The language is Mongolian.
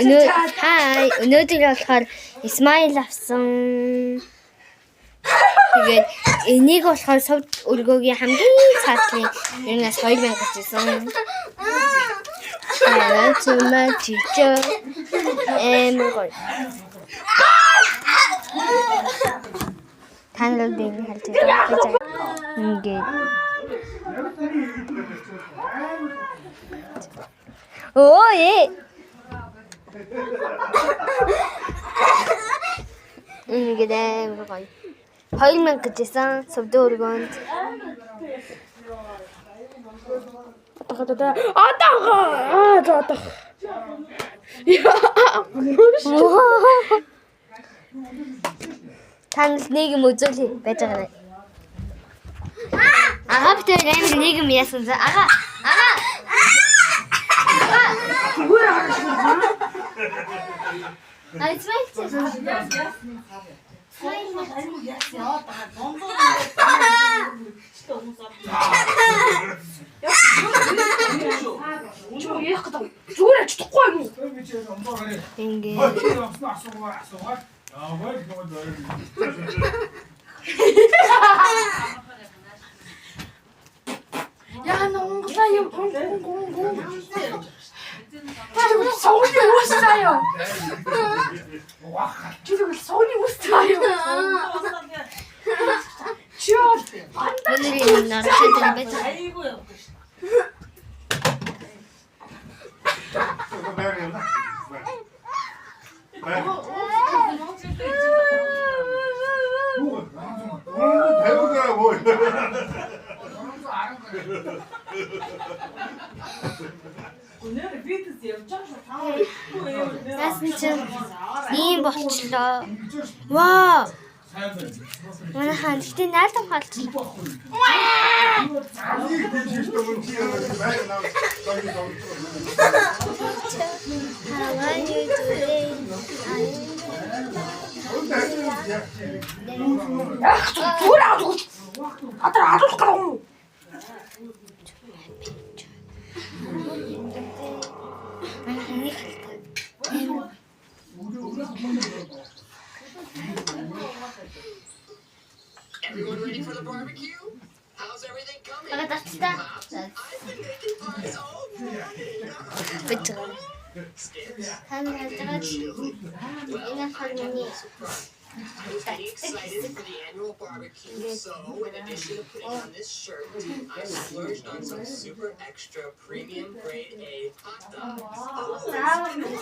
Өнөөдөр болохоор Смайл авсан. Тэгээд энийг болохоор сувд өргөөгийн хамгийн цаатлын юунаас 2000 гэжсэн. Чичо. Эмгой. Танил бин хэлж байгаа. Ингээд. Ой. Ингээд эмгой. 2000 гэжсэн сувд өргөөнд. Танил нийгэм үзүүлээ байж байгаа. Агаа битээ амир нийгэм яасан за агаа. 오늘이 나를 빼자. ийм болчлоо. Вау. Манай хаан ихтэй наадам болчлоо. Everyone ready for the barbecue? How's everything coming? I've been making pies all morning. I was pretty excited for the annual barbecue, so in addition to putting on this shirt, I splurged on some super extra premium grade A hot dogs.